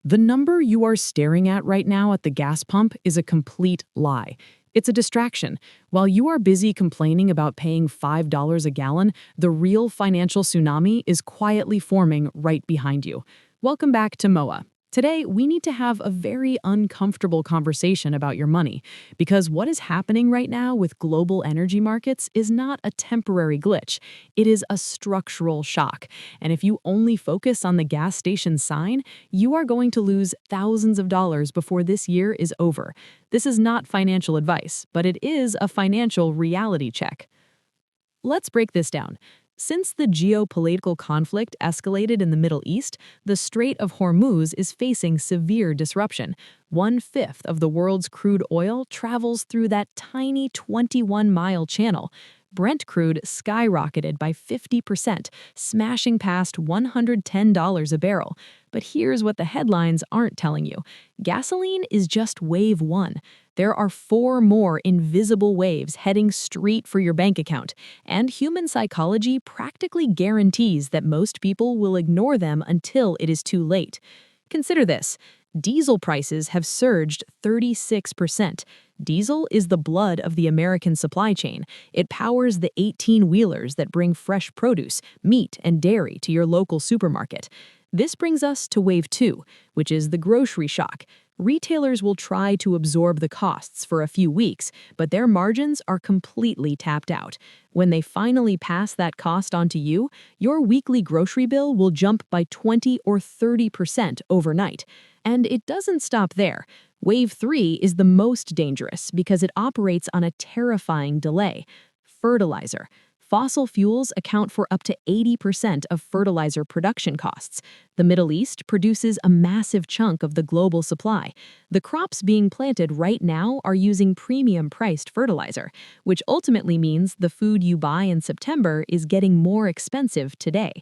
The number you are staring at right now at the gas pump is a complete lie. It's a distraction. While you are busy complaining about paying $5 a gallon, the real financial tsunami is quietly forming right behind you. Welcome back to MOA. Today, we need to have a very uncomfortable conversation about your money, because what is happening right now with global energy markets is not a temporary glitch. It is a structural shock. And if you only focus on the gas station sign, you are going to lose thousands of dollars before this year is over. This is not financial advice, but it is a financial reality check. Let's break this down. Since the geopolitical conflict escalated in the Middle East, the Strait of Hormuz is facing severe disruption. 1/5 of the world's crude oil travels through that tiny 21-mile channel. Brent crude skyrocketed by 50%, smashing past $110 a barrel. But here's what the headlines aren't telling you. Gasoline is just wave one. There are 4 more invisible waves heading straight for your bank account, and human psychology practically guarantees that most people will ignore them until it is too late. Consider this. Diesel prices have surged 36%. Diesel is the blood of the American supply chain. It powers the 18-wheelers that bring fresh produce, meat, and dairy to your local supermarket. This brings us to Wave 2, which is the grocery shock. Retailers will try to absorb the costs for a few weeks, but their margins are completely tapped out. When they finally pass that cost on to you, your weekly grocery bill will jump by 20 or 30% overnight. And it doesn't stop there. Wave 3 is the most dangerous because it operates on a terrifying delay. Fertilizer. Fossil fuels account for up to 80% of fertilizer production costs. The Middle East produces a massive chunk of the global supply. The crops being planted right now are using premium-priced fertilizer, which ultimately means the food you buy in September is getting more expensive today.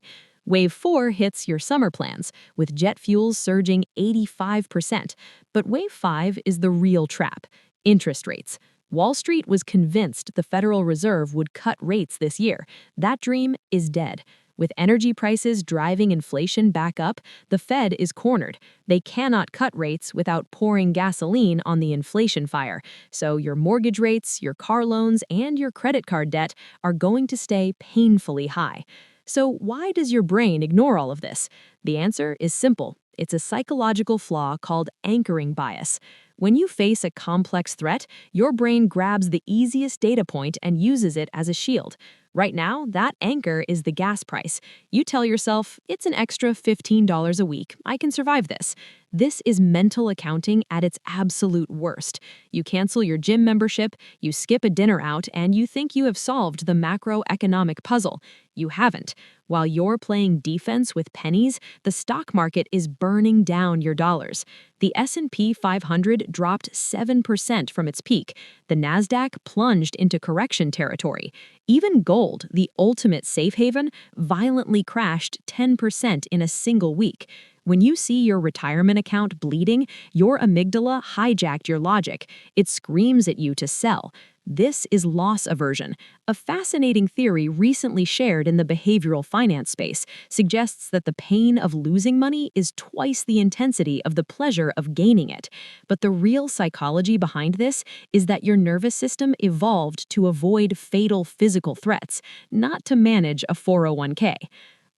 Wave 4 hits your summer plans, with jet fuels surging 85%. But Wave 5 is the real trap: interest rates. Wall Street was convinced the Federal Reserve would cut rates this year. That dream is dead. With energy prices driving inflation back up, the Fed is cornered. They cannot cut rates without pouring gasoline on the inflation fire. So your mortgage rates, your car loans, and your credit card debt are going to stay painfully high. So why does your brain ignore all of this? The answer is simple. It's a psychological flaw called anchoring bias. When you face a complex threat, your brain grabs the easiest data point and uses it as a shield. Right now, that anchor is the gas price. You tell yourself, it's an extra $15 a week. I can survive this. This is mental accounting at its absolute worst. You cancel your gym membership, you skip a dinner out, and you think you have solved the macroeconomic puzzle. You haven't. While you're playing defense with pennies, the stock market is burning down your dollars. The S&P 500 dropped 7% from its peak. The Nasdaq plunged into correction territory. Even gold, the ultimate safe haven, violently crashed 10% in a single week. When you see your retirement account bleeding, your amygdala hijacked your logic. It screams at you to sell. This is loss aversion. A fascinating theory recently shared in the behavioral finance space suggests that the pain of losing money is twice the intensity of the pleasure of gaining it. But the real psychology behind this is that your nervous system evolved to avoid fatal physical threats, not to manage a 401k.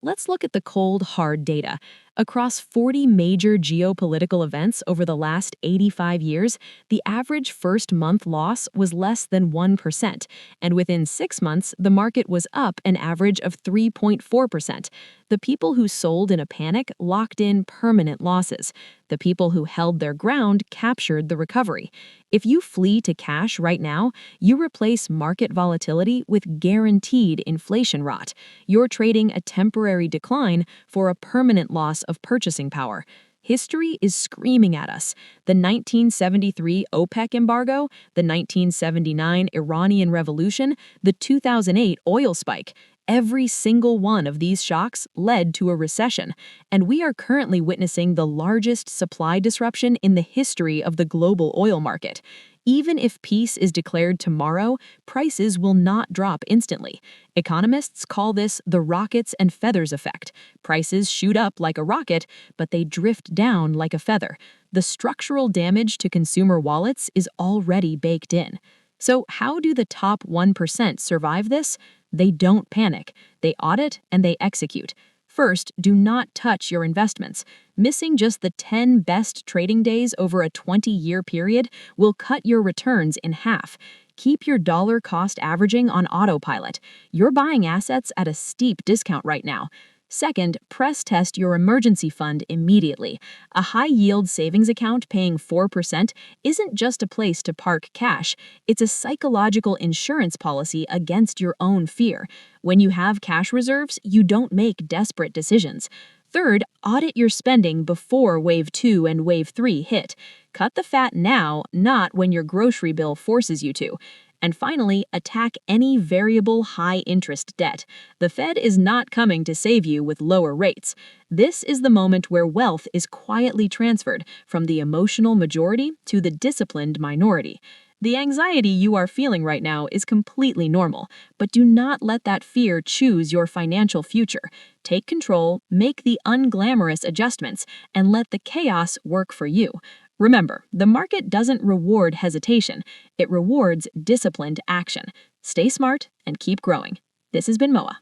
Let's look at the cold, hard data. Across 40 major geopolitical events over the last 85 years, the average first-month loss was less than 1%, and within 6 months, the market was up an average of 3.4%. The people who sold in a panic locked in permanent losses. The people who held their ground captured the recovery. If you flee to cash right now, you replace market volatility with guaranteed inflation rot. You're trading a temporary decline for a permanent loss of purchasing power. History is screaming at us. The 1973 OPEC embargo, the 1979 Iranian Revolution, the 2008 oil spike. Every single one of these shocks led to a recession, and we are currently witnessing the largest supply disruption in the history of the global oil market. Even if peace is declared tomorrow, prices will not drop instantly. Economists call this the rockets and feathers effect. Prices shoot up like a rocket, but they drift down like a feather. The structural damage to consumer wallets is already baked in. So how do the top 1% survive this? They don't panic. They audit and they execute. First, do not touch your investments. Missing just the 10 best trading days over a 20-year period will cut your returns in half. Keep your dollar cost averaging on autopilot. You're buying assets at a steep discount right now. Second, press test your emergency fund immediately. A high-yield savings account paying 4% isn't just a place to park cash. It's a psychological insurance policy against your own fear. When you have cash reserves, you don't make desperate decisions. Third, audit your spending before Wave 2 and Wave 3 hit. Cut the fat now, not when your grocery bill forces you to. And finally, attack any variable high-interest debt. The Fed is not coming to save you with lower rates. This is the moment where wealth is quietly transferred from the emotional majority to the disciplined minority. The anxiety you are feeling right now is completely normal, but do not let that fear choose your financial future. Take control, make the unglamorous adjustments, and let the chaos work for you. Remember, the market doesn't reward hesitation, it rewards disciplined action. Stay smart and keep growing. This has been Moa.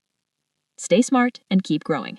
Stay smart and keep growing.